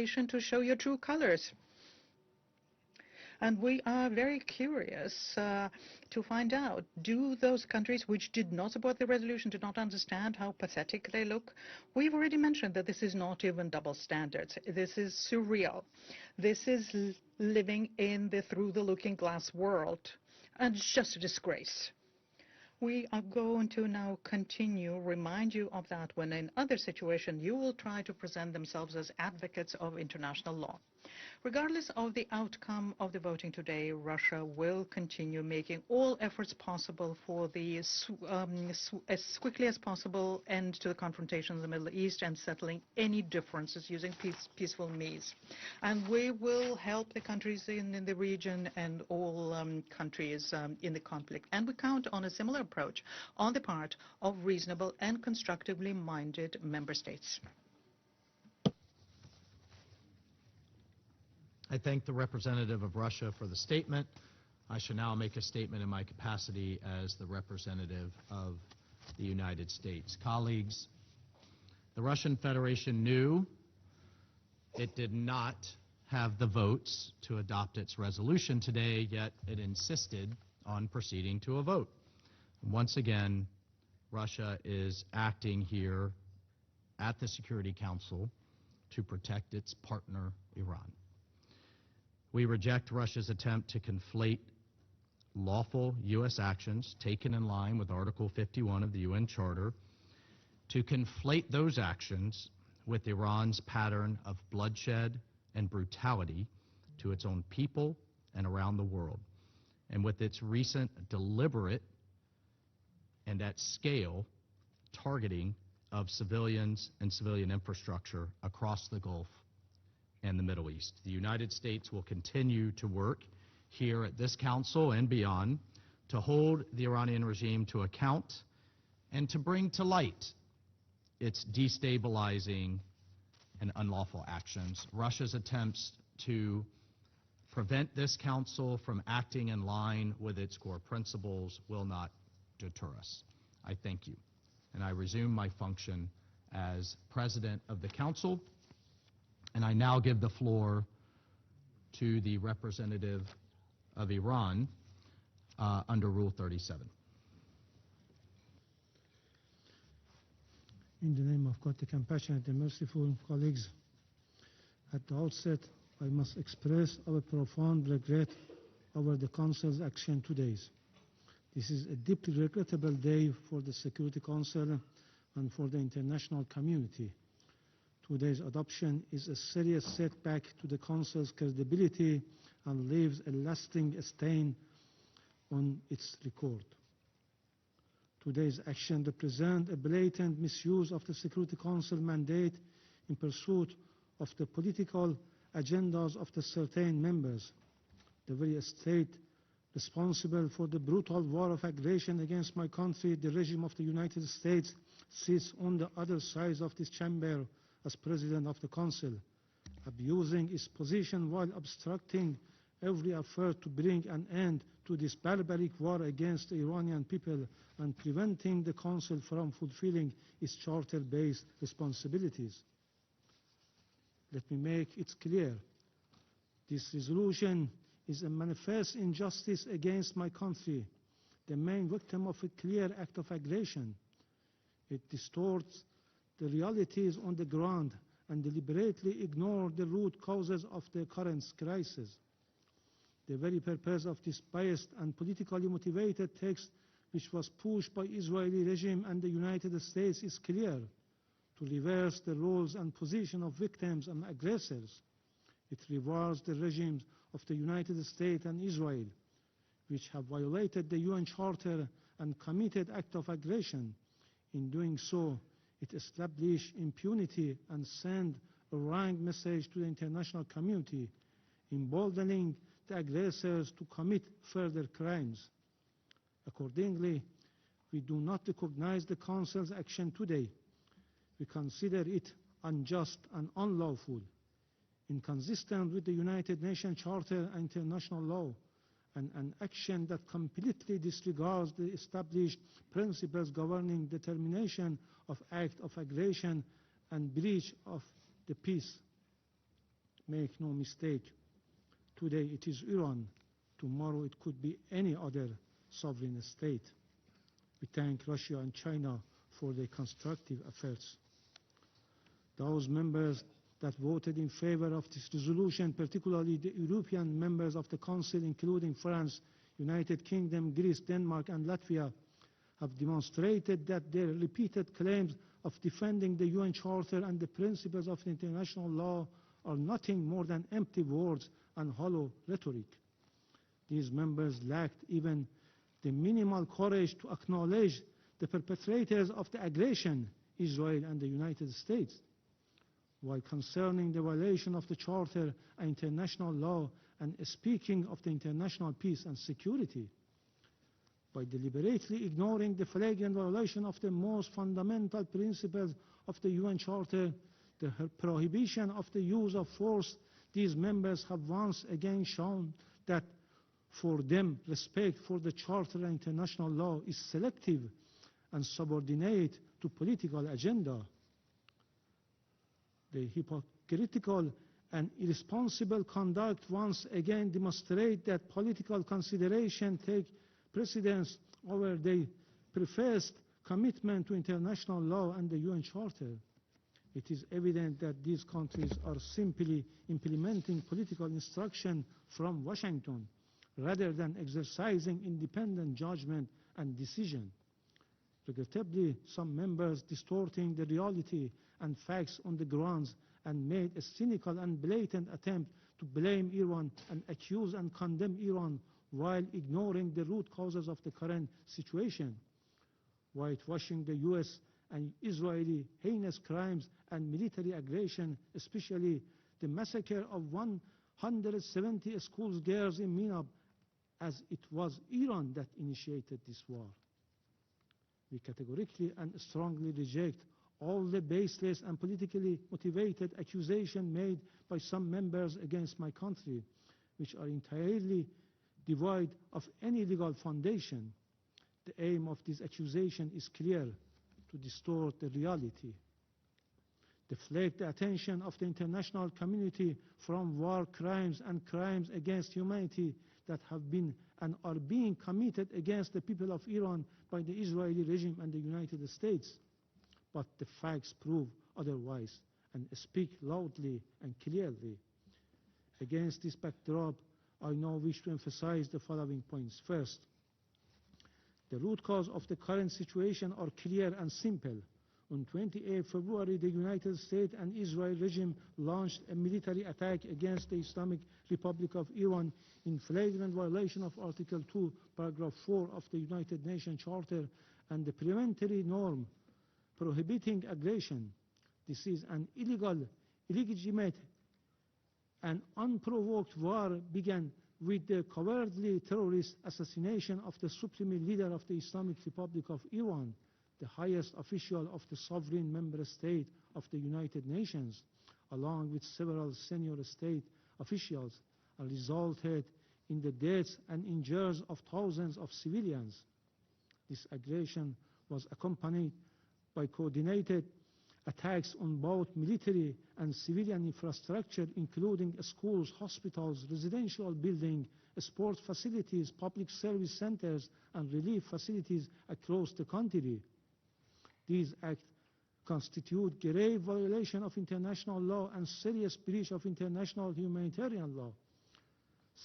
invitation to show your true colors. And we are very curious to find out, do those countries which did not support the resolution do not understand how pathetic they look? We've already mentioned that this is not even double standards. This is surreal. This is living in the through-the-looking-glass world, and it's just a disgrace. We are going to now remind you of that when in other situations you will try to present themselves as advocates of international law. Regardless of the outcome of the voting today, Russia will continue making all efforts possible for the as quickly as possible end to the confrontation in the Middle East and settling any differences using peaceful means. And we will help the countries in the region and all countries in the conflict. And we count on a similar approach on the part of reasonable and constructively minded member states. I thank the representative of Russia for the statement. I shall now make a statement in my capacity as the representative of the United States. Colleagues, the Russian Federation knew it did not have the votes to adopt its resolution today, yet it insisted on proceeding to a vote. Once again, Russia is acting here at the Security Council to protect its partner, Iran. We reject Russia's attempt to conflate lawful U.S. actions taken in line with Article 51 of the UN Charter, to conflate those actions with Iran's pattern of bloodshed and brutality to its own people and around the world, and with its recent deliberate and at scale targeting of civilians and civilian infrastructure across the Gulf and the Middle East. The United States will continue to work here at this Council and beyond to hold the Iranian regime to account and to bring to light its destabilizing and unlawful actions. Russia's attempts to prevent this Council from acting in line with its core principles will not deter us. I thank you, and I resume my function as President of the Council. And I now give the floor to the representative of Iran under Rule 37. In the name of God, the compassionate and merciful, colleagues, at the outset, I must express our profound regret over the Council's action today. This is a deeply regrettable day for the Security Council and for the international community. Today's adoption is a serious setback to the Council's credibility and leaves a lasting stain on its record. Today's action represents a blatant misuse of the Security Council mandate in pursuit of the political agendas of the certain members. The very state responsible for the brutal war of aggression against my country, the regime of the United States, sits on the other side of this chamber as President of the Council, abusing its position while obstructing every effort to bring an end to this barbaric war against the Iranian people and preventing the Council from fulfilling its charter-based responsibilities. Let me make it clear. This resolution is a manifest injustice against my country, the main victim of a clear act of aggression. It distorts the realities on the ground and deliberately ignore the root causes of the current crisis. The very purpose of this biased and politically motivated text, which was pushed by Israeli regime and the United States, is clear: to reverse the roles and position of victims and aggressors. It rewards the regimes of the United States and Israel, which have violated the UN Charter and committed acts of aggression. In doing so, it established impunity and sent a wrong message to the international community, emboldening the aggressors to commit further crimes. Accordingly, we do not recognize the Council's action today. We consider it unjust and unlawful, inconsistent with the United Nations Charter and international law, and an action that completely disregards the established principles governing determination of acts of aggression and breach of the peace. Make no mistake, today it is Iran, tomorrow it could be any other sovereign state. We thank Russia and China for their constructive efforts. Those members that voted in favor of this resolution, particularly the European members of the Council, including France, United Kingdom, Greece, Denmark, and Latvia, have demonstrated that their repeated claims of defending the UN Charter and the principles of international law are nothing more than empty words and hollow rhetoric. These members lacked even the minimal courage to acknowledge the perpetrators of the aggression, Israel and the United States. While concerning the violation of the Charter and international law and speaking of the international peace and security, by deliberately ignoring the flagrant violation of the most fundamental principles of the UN Charter, the prohibition of the use of force, these members have once again shown that for them, respect for the Charter and international law is selective and subordinate to political agenda. The hypocritical and irresponsible conduct once again demonstrate that political consideration take precedence over their professed commitment to international law and the UN Charter. It is evident that these countries are simply implementing political instruction from Washington rather than exercising independent judgment and decision. Regrettably, some members distorting the reality and facts on the grounds and made a cynical and blatant attempt to blame Iran and accuse and condemn Iran while ignoring the root causes of the current situation, whitewashing the U.S. and Israeli heinous crimes and military aggression, especially the massacre of 170 schoolgirls in Minab, as it was Iran that initiated this war. We categorically and strongly reject all the baseless and politically motivated accusations made by some members against my country, which are entirely devoid of any legal foundation. The aim of this accusation is clear: to distort the reality, deflect the attention of the international community from war crimes and crimes against humanity that have been and are being committed against the people of Iran by the Israeli regime and the United States. But the facts prove otherwise and speak loudly and clearly. Against this backdrop, I now wish to emphasize the following points. First, the root cause of the current situation are clear and simple. On 28 February, the United States and Israel regime launched a military attack against the Islamic Republic of Iran in flagrant violation of Article 2, Paragraph 4 of the United Nations Charter and the preventory norm prohibiting aggression. This is an illegal, illegitimate, and unprovoked war began with the cowardly terrorist assassination of the supreme leader of the Islamic Republic of Iran, the highest official of the sovereign member state of the United Nations, along with several senior state officials, and resulted in the deaths and injuries of thousands of civilians. This aggression was accompanied by coordinated attacks on both military and civilian infrastructure, including schools, hospitals, residential buildings, sports facilities, public service centers, and relief facilities across the country. These acts constitute grave violation of international law and serious breach of international humanitarian law.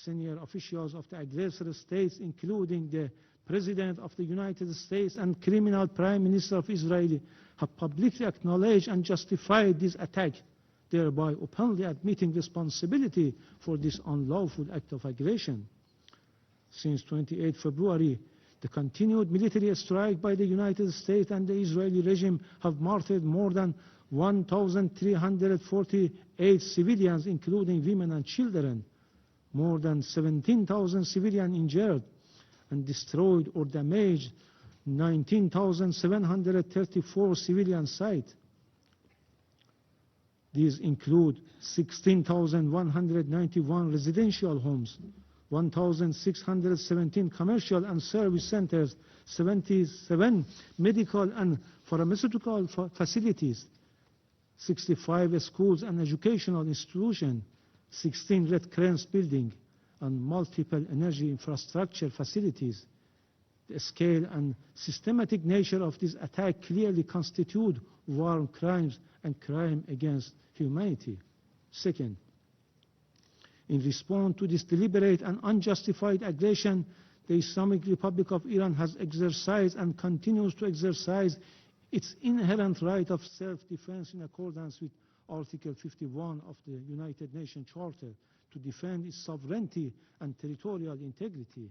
Senior officials of the aggressor states, including the President of the United States and criminal Prime Minister of Israel, have publicly acknowledged and justified this attack, thereby openly admitting responsibility for this unlawful act of aggression. Since 28 February, the continued military strike by the United States and the Israeli regime have martyred more than 1,348 civilians, including women and children, more than 17,000 civilians injured, and destroyed or damaged 19,734 civilian sites. These include 16,191 residential homes, 1,617 commercial and service centers, 77 medical and pharmaceutical facilities, 65 schools and educational institutions, 16 red cranes building, and multiple energy infrastructure facilities. The scale and systematic nature of this attack clearly constitute war crimes and crime against humanity. Second, in response to this deliberate and unjustified aggression, the Islamic Republic of Iran has exercised and continues to exercise its inherent right of self-defense in accordance with Article 51 of the United Nations Charter to defend its sovereignty and territorial integrity.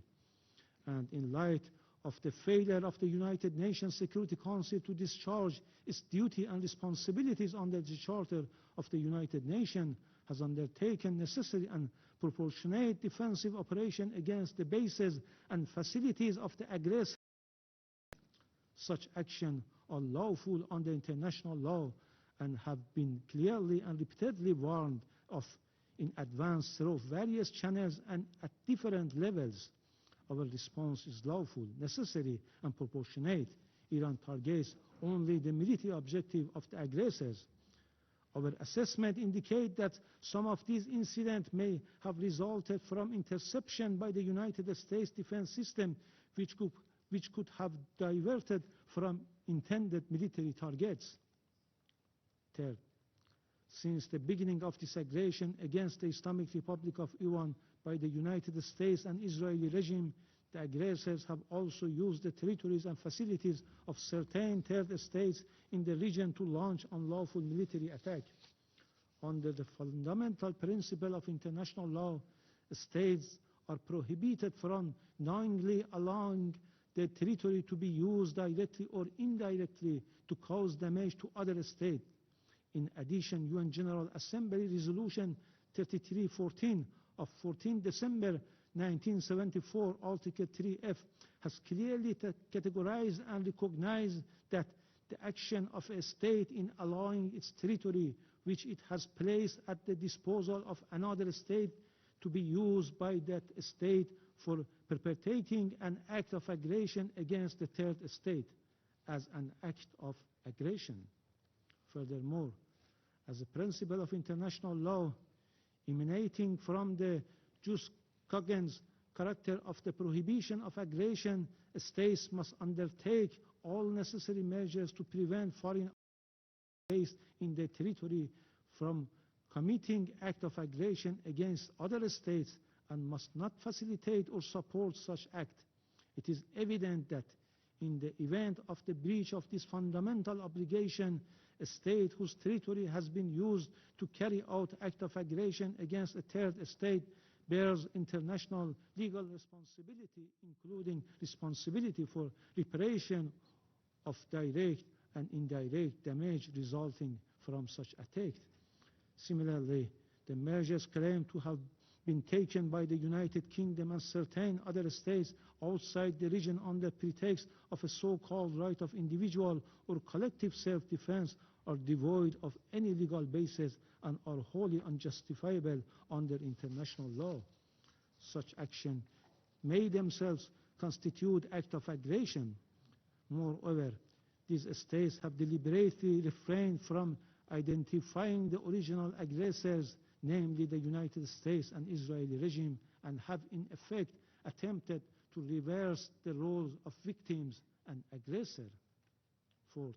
And in light of the failure of the United Nations Security Council to discharge its duty and responsibilities under the Charter of the United Nations, has undertaken necessary and proportionate defensive operation against the bases and facilities of the aggressor. Such actions are lawful under international law and have been clearly and repeatedly warned of in advance through various channels and at different levels. Our response is lawful, necessary, and proportionate. Iran targets only the military objective of the aggressors. Our assessment indicates that some of these incidents may have resulted from interception by the United States defense system, which could have diverted from intended military targets. Third, since the beginning of this aggression against the Islamic Republic of Iran by the United States and Israeli regime, the aggressors have also used the territories and facilities of certain third states in the region to launch unlawful military attack. Under the fundamental principle of international law, states are prohibited from knowingly allowing their territory to be used directly or indirectly to cause damage to other states. In addition, UN General Assembly Resolution 3314 of 14 December 1974, Article 3F, has clearly categorized and recognized that the action of a state in allowing its territory, which it has placed at the disposal of another state, to be used by that state for perpetrating an act of aggression against the third state as an act of aggression. Furthermore, as a principle of international law emanating from the jus cogens character of the prohibition of aggression, states must undertake all necessary measures to prevent foreign based in their territory from committing acts of aggression against other states and must not facilitate or support such acts. It is evident that in the event of the breach of this fundamental obligation, a state whose territory has been used to carry out acts of aggression against a third state bears international legal responsibility, including responsibility for reparation of direct and indirect damage resulting from such attack. Similarly, the measures claimed to have been taken by the United Kingdom and certain other states outside the region under pretext of a so-called right of individual or collective self-defense are devoid of any legal basis and are wholly unjustifiable under international law. Such action may themselves constitute acts of aggression. Moreover, these states have deliberately refrained from identifying the original aggressors, namely the United States and Israeli regime, and have in effect attempted to reverse the roles of victims and aggressor. Fourth,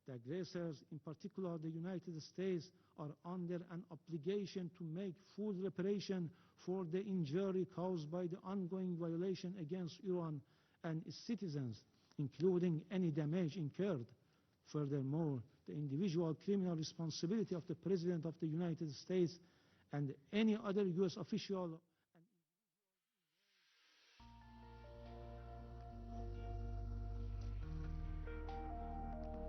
the aggressors, in particular the United States, are under an obligation to make full reparation for the injury caused by the ongoing violation against Iran and its citizens, including any damage incurred. Furthermore, the individual criminal responsibility of the President of the United States and any other U.S. official